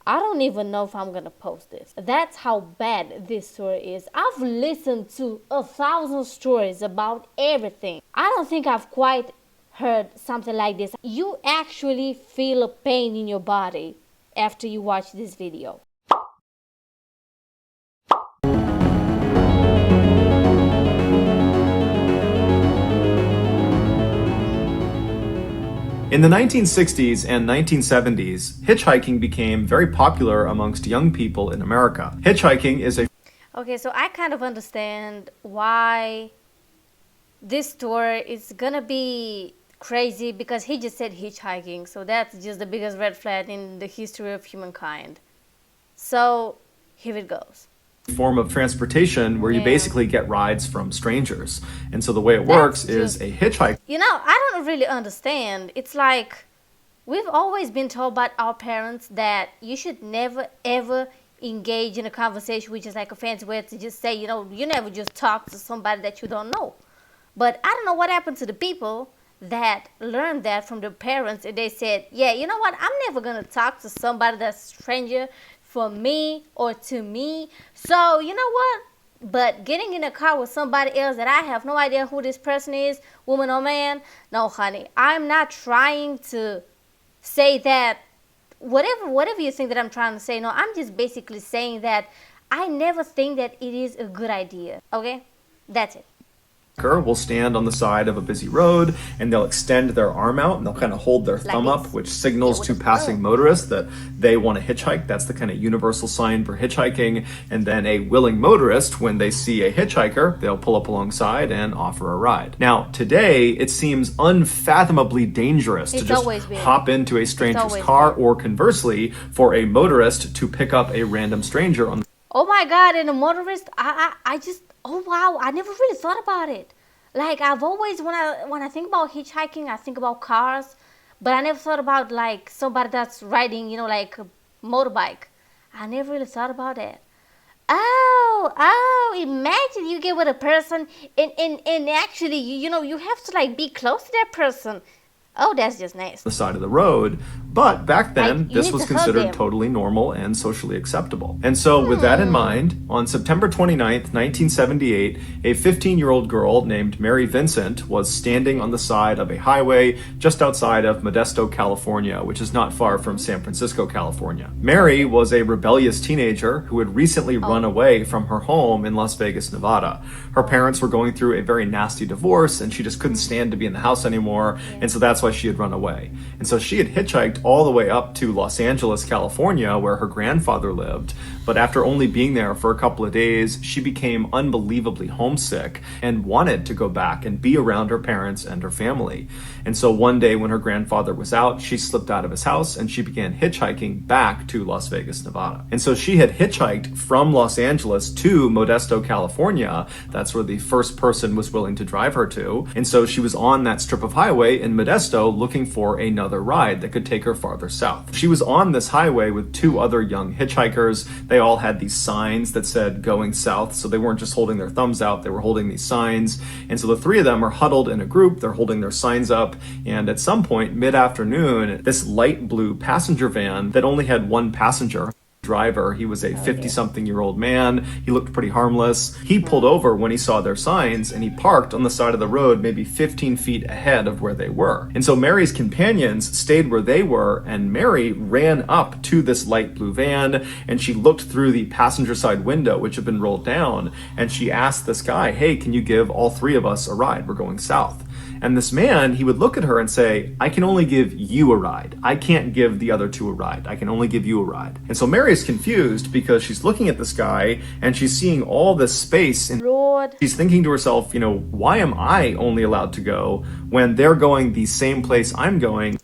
I don't even know if I'm gonna post this. That's how bad this story is. I've listened to 1,000 stories about everything. I don't think I've quite heard something like this. You actually feel a pain in your body after you watch this video. In the 1960s and 1970s, hitchhiking became very popular amongst young people in America. Hitchhiking is a Okay, so I kind of understand why this story is gonna be crazy because he just said hitchhiking, so that's just the biggest red flag in the history of humankind. So here it goes. form of transportation where you Yeah. basically get rides from strangers. And so the way it That's works is just, a hitchhiker you know, I don't really understand. It's like we've always been told by our parents that you should never ever engage in a conversation, which is like a fancy way to just say, you know, you never just talk to somebody that you don't know. But I don't know what happened to the people that learned that from their parents and they said, yeah, you know what, I'm never gonna talk to somebody that's stranger for me or to me. So you know what? But getting in a car with somebody else that I have no idea who this person is, woman or man, no honey. I'm not trying to say that whatever you think that I'm trying to say. No, I'm just basically saying that I never think that it is a good idea. Okay? That's it. will stand on the side of a busy road and they'll extend their arm out and they'll kind of hold their thumb up, this. which Yeah, signals with to the passing thumb. motorists that they want to hitchhike. That's the kind of universal sign for hitchhiking. And then a willing motorist, when they see a hitchhiker, they'll pull up alongside and offer a ride. Now, today, it seems unfathomably dangerous to It's just always been. hop into a stranger's always car, been. or conversely, for a motorist to pick up a random stranger on Oh my God! And a motorist, I just, oh wow! I never really thought about it. Like I've always, when I think about hitchhiking, I think about cars, but I never thought about like somebody that's riding, you know, like a motorbike. I never really thought about that. Oh, imagine you get with a person and actually, you know, you have to like be close to that person. Oh, that's just nice. the side of the road. But back Like then, you this need was to hug considered them. totally normal and socially acceptable. And so, with that in mind, on September 29th, 1978, a 15-year-old girl named Mary Vincent was standing on the side of a highway just outside of Modesto, California, which is not far from San Francisco, California. Mary was a rebellious teenager who had recently run away from her home in Las Vegas, Nevada. Her parents were going through a very nasty divorce, and she just couldn't stand to be in the house anymore, and so that's why she had run away. And so she had hitchhiked all the way up to Los Angeles, California, where her grandfather lived. But after only being there for a couple of days, she became unbelievably homesick and wanted to go back and be around her parents and her family. And so one day when her grandfather was out, she slipped out of his house and she began hitchhiking back to Las Vegas, Nevada. And so she had hitchhiked from Los Angeles to Modesto, California. That's where the first person was willing to drive her to. And so she was on that strip of highway in Modesto looking for another ride that could take her farther south. She was on this highway with two other young hitchhikers. They all had these signs that said going south, so they weren't just holding their thumbs out, they were holding these signs. And so the three of them are huddled in a group, they're holding their signs up, and at some point mid-afternoon, this light blue passenger van that only had one passenger driver. He was a 50-something-year-old man. He looked pretty harmless. He pulled over when he saw their signs and he parked on the side of the road maybe 15 feet ahead of where they were. And so Mary's companions stayed where they were, and Mary ran up to this light blue van and she looked through the passenger side window, which had been rolled down, and she asked this guy, "Hey, can you give all three of us a ride? We're going south." And this man, he would look at her and say, "I can only give you a ride. I can't give the other two a ride. I can only give you a ride." And so Mary is confused because she's looking at this guy and she's seeing all this space and Lord. she's thinking to herself, you know, why am I only allowed to go when they're going the same place I'm going?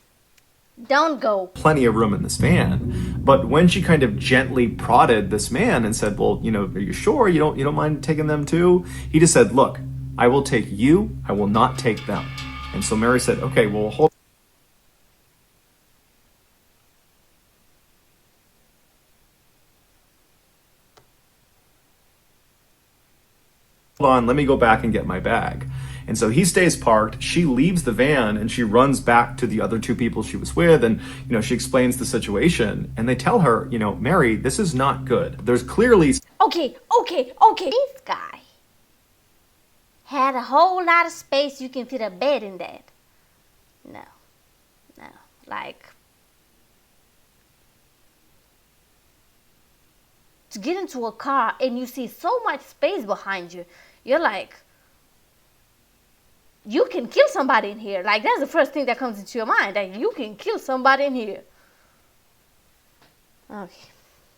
Don't go. Plenty of room in this van. But when she kind of gently prodded this man and said, "Well, you know, are you sure you don't mind taking them too?" He just said, "Look, I will take you, I will not take them." And so Mary said, "Okay, well, hold on, let me go back and get my bag." And so he stays parked. She leaves the van and she runs back to the other two people she was with. And, she explains the situation. And they tell her, Mary, this is not good. There's clearly... Okay. This guy had a whole lot of space. You can fit a bed in that. No. Like, to get into a car and you see so much space behind you, you're like, you can kill somebody in here. Like, that's the first thing that comes into your mind. Like, you can kill somebody in here. Okay.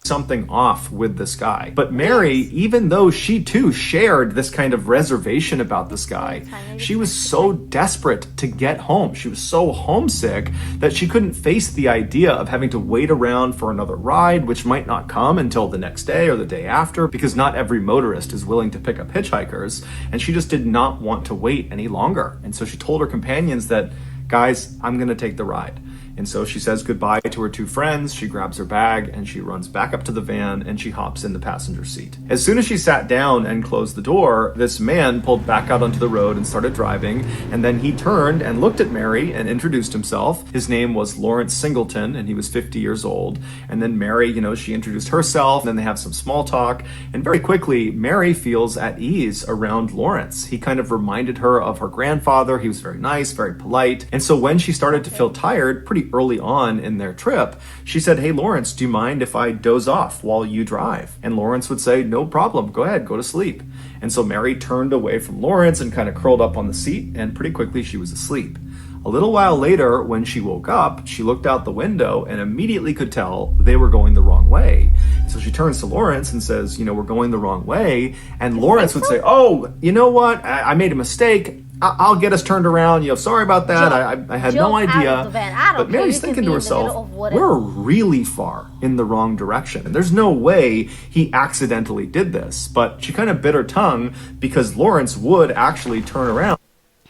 Something off with this guy. But Mary, even though she too shared this kind of reservation about this guy, she was so desperate to get home. She was so homesick that she couldn't face the idea of having to wait around for another ride, which might not come until the next day or the day after, because not every motorist is willing to pick up hitchhikers. And she just did not want to wait any longer. And so she told her companions that, guys, I'm going to take the ride. And so she says goodbye to her two friends, she grabs her bag, and she runs back up to the van, and she hops in the passenger seat. As soon as she sat down and closed the door, this man pulled back out onto the road and started driving, and then he turned and looked at Mary and introduced himself. His name was Lawrence Singleton, and he was 50 years old. And then Mary, she introduced herself, and then they have some small talk, and very quickly, Mary feels at ease around Lawrence. He kind of reminded her of her grandfather. He was very nice, very polite. And so when she started to feel tired, pretty early on in their trip, she said, "Hey, Lawrence, do you mind if I doze off while you drive?" And Lawrence would say, "No problem, go ahead, go to sleep." And so Mary turned away from Lawrence and kind of curled up on the seat, and pretty quickly she was asleep. A little while later, when she woke up, she looked out the window and immediately could tell they were going the wrong way. So she turns to Lawrence and says, "We're going the wrong way." And Lawrence would say, "Oh, you know what? I made a mistake. I'll get us turned around. Sorry about that. I had no idea." But Mary's thinking to herself, we're really far in the wrong direction. And there's no way he accidentally did this. But she kind of bit her tongue because Lawrence would actually turn around.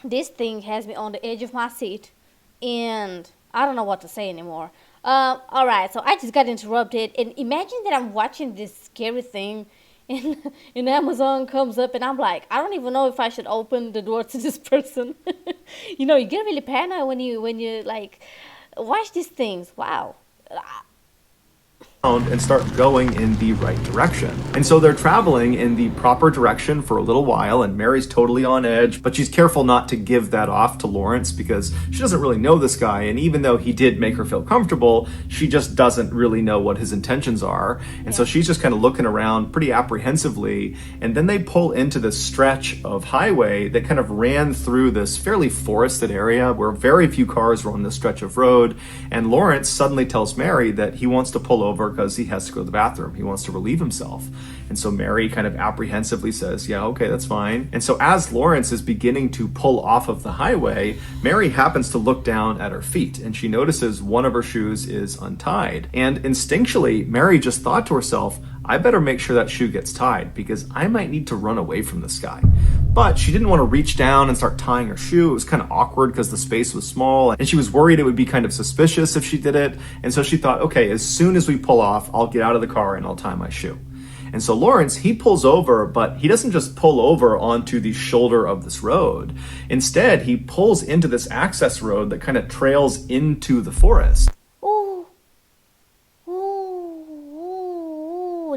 This thing has me on the edge of my seat, and I don't know what to say anymore. All right, so I just got interrupted, and imagine that I'm watching this scary thing, and Amazon comes up, and I'm like, I don't even know if I should open the door to this person. You get really paranoid when you like watch these things. Wow. And start going in the right direction. And so they're traveling in the proper direction for a little while, and Mary's totally on edge, but she's careful not to give that off to Lawrence because she doesn't really know this guy, and even though he did make her feel comfortable, she just doesn't really know what his intentions are. And so she's just kind of looking around pretty apprehensively, and then they pull into this stretch of highway that kind of ran through this fairly forested area where very few cars were on this stretch of road, and Lawrence suddenly tells Mary that he wants to pull over because he has to go to the bathroom. He wants to relieve himself. And so Mary kind of apprehensively says, "Yeah, okay, that's fine." And so as Lawrence is beginning to pull off of the highway, Mary happens to look down at her feet, and she notices one of her shoes is untied. And instinctually, Mary just thought to herself, I better make sure that shoe gets tied because I might need to run away from this guy. But she didn't want to reach down and start tying her shoe. It was kind of awkward because the space was small, and she was worried it would be kind of suspicious if she did it. And so she thought, okay, as soon as we pull off, I'll get out of the car and I'll tie my shoe. And so Lawrence, he pulls over, but he doesn't just pull over onto the shoulder of this road. Instead, he pulls into this access road that kind of trails into the forest.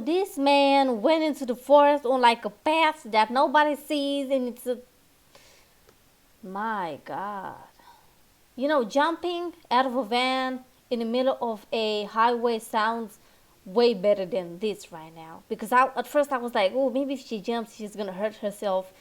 This man went into the forest on like a path that nobody sees, and it's my God. Jumping out of a van in the middle of a highway sounds way better than this right now. Because at first I was like, oh, maybe if she jumps, she's gonna hurt herself.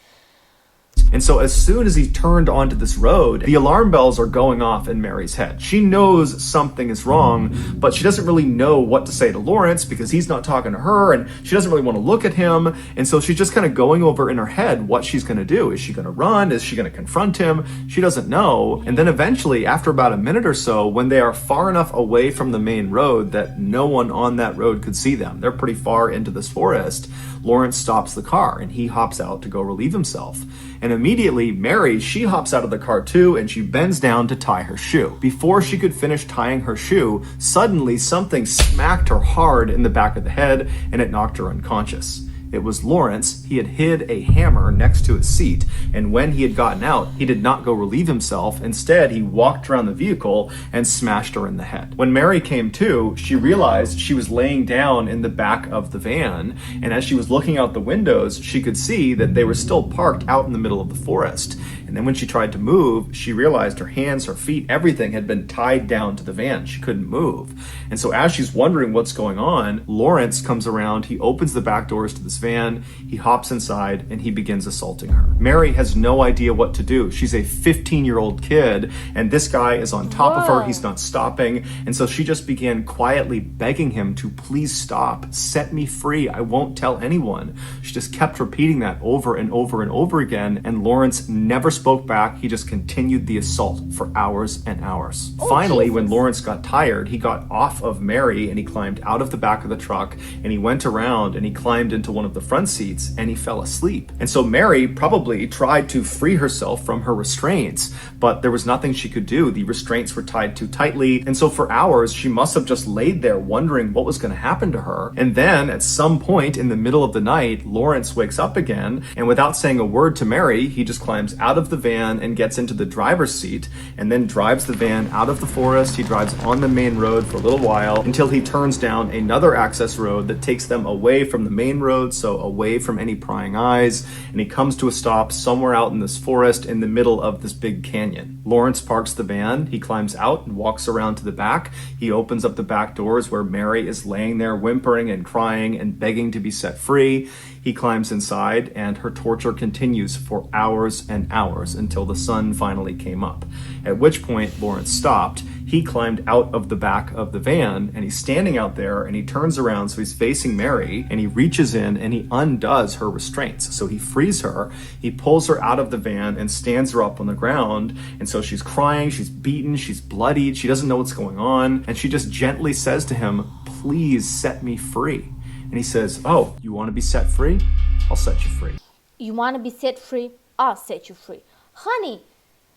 And so as soon as he turned onto this road, the alarm bells are going off in Mary's head. She knows something is wrong, but she doesn't really know what to say to Lawrence because he's not talking to her, and she doesn't really want to look at him. And so she's just kind of going over in her head what she's going to do. Is she going to run? Is she going to confront him? She doesn't know. And then eventually, after about a minute or so, when they are far enough away from the main road that no one on that road could see them, they're pretty far into this forest, Lawrence stops the car and he hops out to go relieve himself. And immediately, Mary, she hops out of the car too, and she bends down to tie her shoe. Before she could finish tying her shoe, suddenly something smacked her hard in the back of the head, and it knocked her unconscious. It was Lawrence. He had hid a hammer next to his seat, and when he had gotten out, he did not go relieve himself. Instead, he walked around the vehicle and smashed her in the head. When Mary came to, she realized she was laying down in the back of the van, and as she was looking out the windows, she could see that they were still parked out in the middle of the forest. And then when she tried to move, she realized her hands, her feet, everything had been tied down to the van. She couldn't move. And so as she's wondering what's going on, Lawrence comes around, he opens the back doors to this van, he hops inside, and he begins assaulting her. Mary has no idea what to do. She's a 15-year-old kid, and this guy is on top of her. He's not stopping. And so she just began quietly begging him to please stop, set me free, I won't tell anyone. She just kept repeating that over and over and over again, and Lawrence never spoke back. He just continued the assault for hours and hours. Finally, when Lawrence got tired, he got off of Mary and he climbed out of the back of the truck and he went around and he climbed into one of the front seats and he fell asleep. And so Mary probably tried to free herself from her restraints, but there was nothing she could do. The restraints were tied too tightly. And so for hours, she must have just laid there wondering what was going to happen to her. And then at some point in the middle of the night, Lawrence wakes up again, and without saying a word to Mary, he just climbs out of the van and gets into the driver's seat and then drives the van out of the forest. He drives on the main road for a little while until he turns down another access road that takes them away from the main road, so away from any prying eyes, and he comes to a stop somewhere out in this forest in the middle of this big canyon. Lawrence parks the van, he climbs out and walks around to the back. He opens up the back doors where Mary is laying there whimpering and crying and begging to be set free. He climbs inside and her torture continues for hours and hours until the sun finally came up, at which point Lawrence stopped. He climbed out of the back of the van and he's standing out there and he turns around, so he's facing Mary, and he reaches in and he undoes her restraints. So he frees her, he pulls her out of the van and stands her up on the ground. And so she's crying, she's beaten, she's bloodied, she doesn't know what's going on. And she just gently says to him, "Please set me free." And he says, "Oh, you want to be set free? I'll set you free." You want to be set free? I'll set you free. Honey,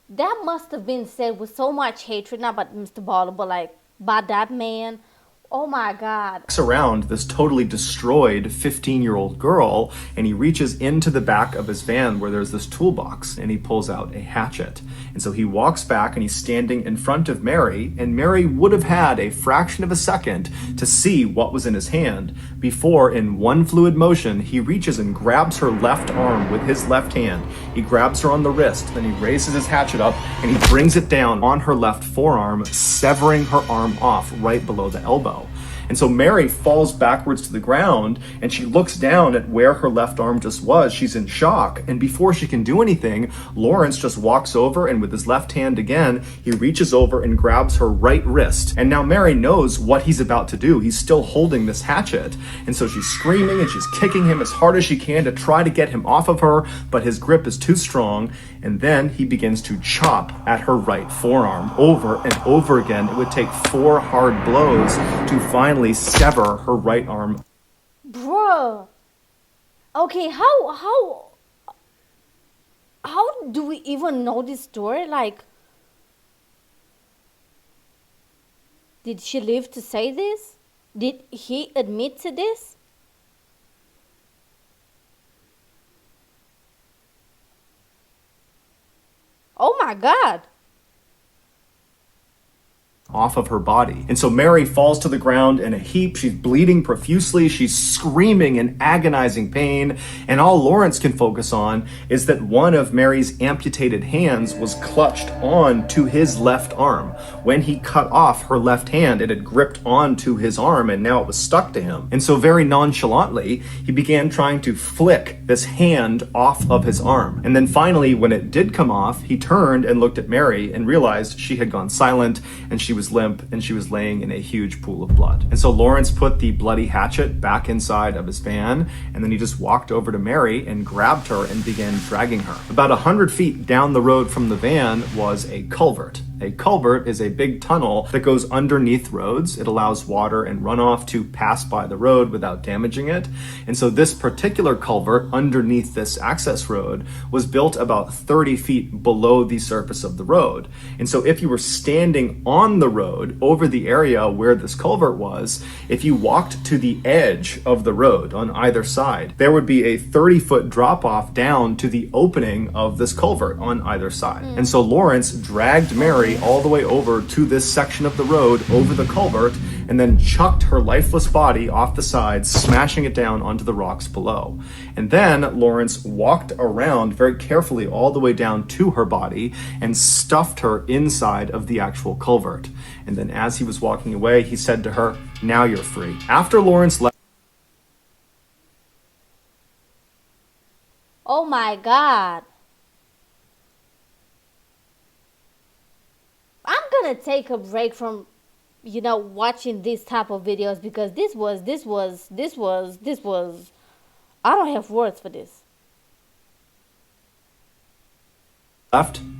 that must have been said with so much hatred, not about MrBallen, but like by that man. Oh my God. Walks around this totally destroyed 15-year-old girl, and he reaches into the back of his van where there's this toolbox and he pulls out a hatchet. And so he walks back and he's standing in front of Mary, and Mary would have had a fraction of a second to see what was in his hand before, in one fluid motion, he reaches and grabs her left arm with his left hand. He grabs her on the wrist, then he raises his hatchet up and he brings it down on her left forearm, severing her arm off right below the elbow. And so Mary falls backwards to the ground and she looks down at where her left arm just was. She's in shock. And before she can do anything, Lawrence just walks over and with his left hand again, he reaches over and grabs her right wrist. And now Mary knows what he's about to do. He's still holding this hatchet. And so she's screaming and she's kicking him as hard as she can to try to get him off of her, but his grip is too strong. And then he begins to chop at her right forearm over and over again. It would take 4 hard blows to finally sever her right arm. Bruh. Okay, how do we even know this story? Like, did she live to say this? Did he admit to this? Oh my God. Off of her body. And so Mary falls to the ground in a heap. She's bleeding profusely. She's screaming in agonizing pain. And all Lawrence can focus on is that one of Mary's amputated hands was clutched on to his left arm. When he cut off her left hand, it had gripped onto his arm and now it was stuck to him. And so very nonchalantly, he began trying to flick this hand off of his arm. And then finally, when it did come off, he turned and looked at Mary and realized she had gone silent and she was limp and she was laying in a huge pool of blood. And so Lawrence put the bloody hatchet back inside of his van, and then he just walked over to Mary and grabbed her and began dragging her. About 100 feet down the road from the van was a culvert. A culvert is a big tunnel that goes underneath roads. It allows water and runoff to pass by the road without damaging it. And so this particular culvert underneath this access road was built about 30 feet below the surface of the road. And so if you were standing on the road over the area where this culvert was, if you walked to the edge of the road on either side, there would be a 30-foot drop off down to the opening of this culvert on either side. And so Lawrence dragged Mary all the way over to this section of the road over the culvert and then chucked her lifeless body off the side, smashing it down onto the rocks below. And then Lawrence walked around very carefully all the way down to her body and stuffed her inside of the actual culvert. And then as he was walking away, he said to her, "Now you're free." After Lawrence left, Oh my God. I'm gonna take a break from, watching these type of videos because this was, I don't have words for this.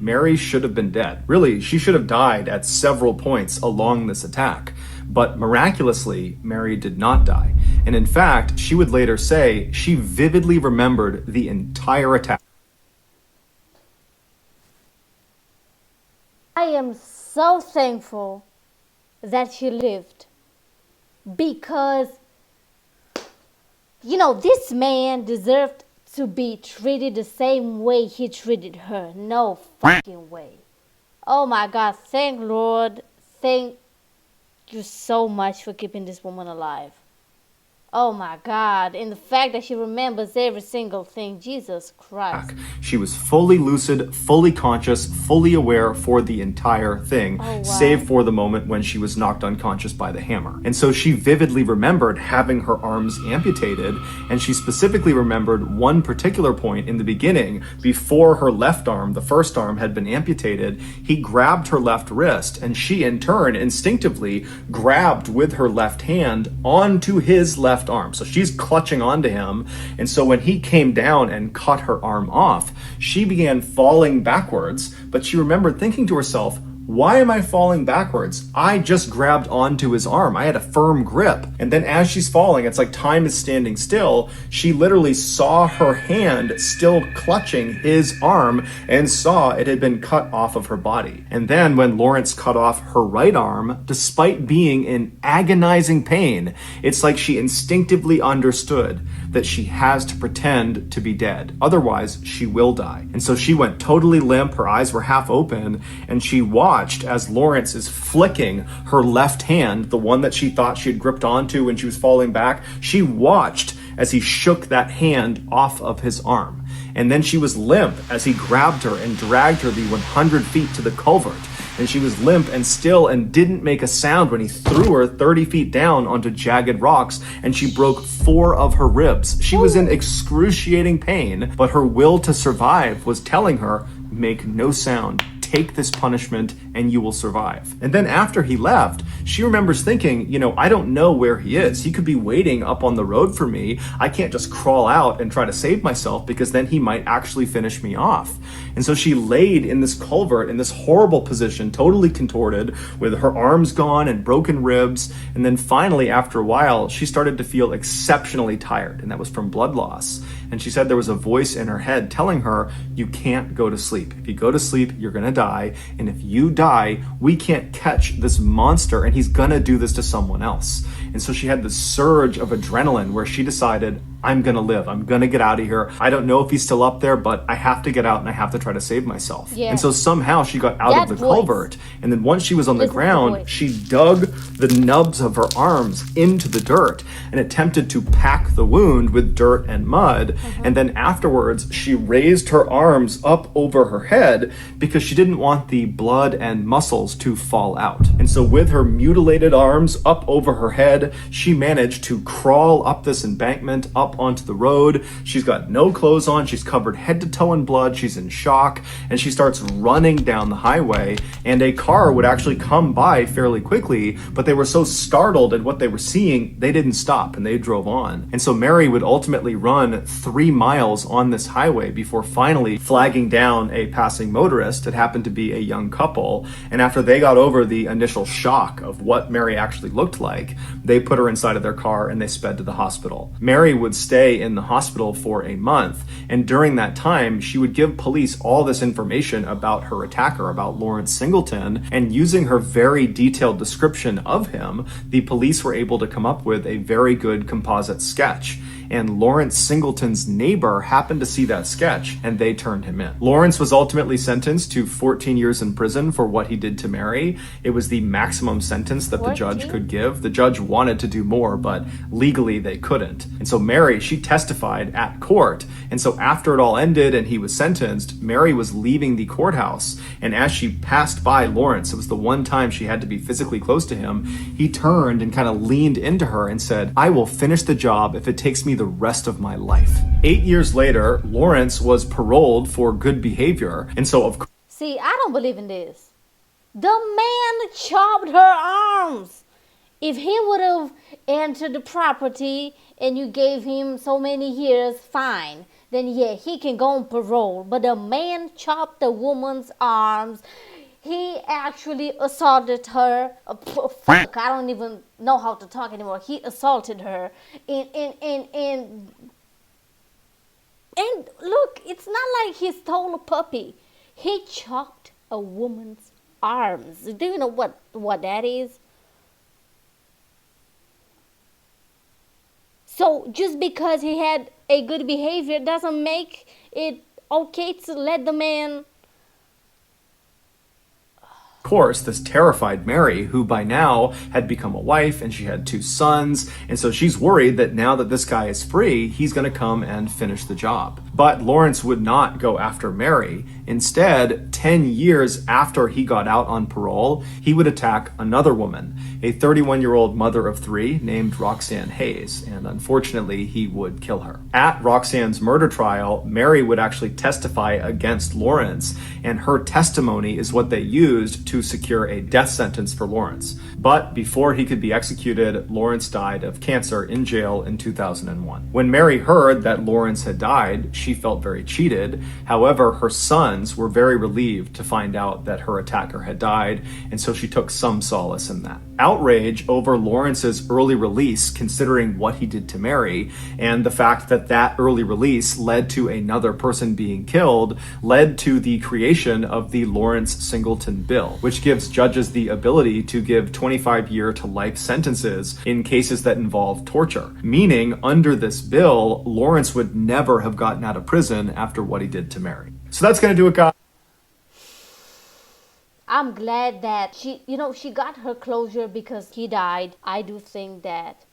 Mary should have been dead. Really, she should have died at several points along this attack. But miraculously, Mary did not die. And in fact, she would later say she vividly remembered the entire attack. I am so thankful that she lived because, this man deserved to be treated the same way he treated her. No fucking way. Oh my God, thank Lord. Thank you so much for keeping this woman alive. Oh my God. And the fact that she remembers every single thing. Jesus Christ. She was fully lucid, fully conscious, fully aware for the entire thing, save for the moment when she was knocked unconscious by the hammer. And so she vividly remembered having her arms amputated, and she specifically remembered one particular point in the beginning before her left arm, the first arm, had been amputated. He grabbed her left wrist, and she in turn instinctively grabbed with her left hand onto his left arm. So she's clutching onto him. And so when he came down and cut her arm off, she began falling backwards, but she remembered thinking to herself, why am I falling backwards? I just grabbed onto his arm. I had a firm grip. And then as she's falling, it's like time is standing still. She literally saw her hand still clutching his arm and saw it had been cut off of her body. And then when Lawrence cut off her right arm, despite being in agonizing pain, it's like she instinctively understood that she has to pretend to be dead. Otherwise, she will die. And so she went totally limp. Her eyes were half open, and she watched as Lawrence is flicking her left hand, the one that she thought she had gripped onto when she was falling back. She watched as he shook that hand off of his arm. And then she was limp as he grabbed her and dragged her the 100 feet to the culvert. And she was limp and still and didn't make a sound when he threw her 30 feet down onto jagged rocks, and she broke 4 of her ribs. She was in excruciating pain, but her will to survive was telling her, make no sound. Take this punishment and you will survive. And then after he left, she remembers thinking, I don't know where he is. He could be waiting up on the road for me. I can't just crawl out and try to save myself because then he might actually finish me off. And so she laid in this culvert in this horrible position, totally contorted, with her arms gone and broken ribs. And then finally, after a while, she started to feel exceptionally tired, and that was from blood loss. And she said there was a voice in her head telling her, you can't go to sleep. If you go to sleep, you're gonna die. And if you die, we can't catch this monster, and he's gonna do this to someone else. And so she had this surge of adrenaline where she decided, I'm gonna live. I'm gonna get out of here. I don't know if he's still up there, but I have to get out and I have to try to save myself. Yeah. And so somehow she got out of the culvert. And then once she was on the ground, she dug the nubs of her arms into the dirt and attempted to pack the wound with dirt and mud. And then afterwards, she raised her arms up over her head because she didn't want the blood and muscles to fall out. And so with her mutilated arms up over her head, she managed to crawl up this embankment, up up onto the road. She's got no clothes on. She's covered head to toe in blood. She's in shock, and she starts running down the highway, and a car would actually come by fairly quickly, but they were so startled at what they were seeing, they didn't stop and they drove on. And so Mary would ultimately run 3 miles on this highway before finally flagging down a passing motorist. It happened to be a young couple, and after they got over the initial shock of what Mary actually looked like, they put her inside of their car and they sped to the hospital. Mary would stay in the hospital for a month, and during that time, she would give police all this information about her attacker, about Lawrence Singleton, and using her very detailed description of him, the police were able to come up with a very good composite sketch. And Lawrence Singleton's neighbor happened to see that sketch, and they turned him in. Lawrence was ultimately sentenced to 14 years in prison for what he did to Mary. It was the maximum sentence that the judge could give. The judge wanted to do more, but legally they couldn't. And so Mary, she testified at court. And so after it all ended and he was sentenced, Mary was leaving the courthouse. And as she passed by Lawrence, it was the one time she had to be physically close to him, he turned and kind of leaned into her and said, "I will finish the job if it takes me the rest of my life." 8 years later, Lawrence was paroled for good behavior. And so, of course, See, I don't believe in this. The man chopped her arms. If he would have entered the property and you gave him so many years, fine. Then yeah, he can go on parole. But the man chopped the woman's arms. He actually assaulted her. I don't even know how to talk anymore. He assaulted her. And look, it's not like he stole a puppy. He chopped a woman's arms. Do you know what that is? So just because he had a good behavior doesn't make it okay to let the man. Of course, this terrified Mary, who by now had become a wife and she had 2 sons, and so she's worried that now that this guy is free, he's going to come and finish the job. But Lawrence would not go after Mary. Instead, 10 years after he got out on parole, he would attack another woman, a 31-year-old mother of 3 named Roxanne Hayes, and unfortunately, he would kill her. At Roxanne's murder trial, Mary would actually testify against Lawrence, and her testimony is what they used to secure a death sentence for Lawrence. But before he could be executed, Lawrence died of cancer in jail in 2001. When Mary heard that Lawrence had died, she felt very cheated. However, her sons were very relieved to find out that her attacker had died, and so she took some solace in that. Outrage over Lawrence's early release, considering what he did to Mary, and the fact that that early release led to another person being killed, led to the creation of the Lawrence Singleton Bill, which gives judges the ability to give 25-year to life sentences in cases that involve torture. Meaning, under this bill, Lawrence would never have gotten out of prison after what he did to Mary. So that's going to do it, guys. I'm glad that she got her closure because he died. I do think that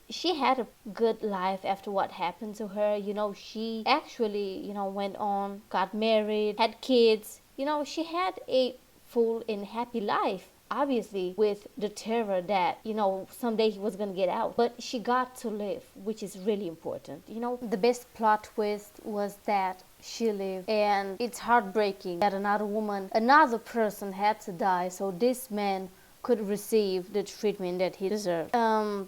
she had a good life after what happened to her. She actually, went on, got married, had kids. She had a full and happy life. Obviously, with the terror that, someday he was going to get out. But she got to live, which is really important. The best plot twist was that she lived. And it's heartbreaking that another person had to die so this man could receive the treatment that he deserved.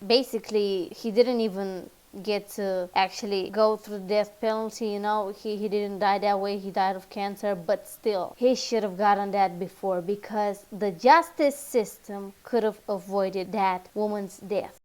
Basically, he didn't even get to actually go through the death penalty. He didn't die that way. He died of cancer, but still, he should have gotten that before because the justice system could have avoided that woman's death.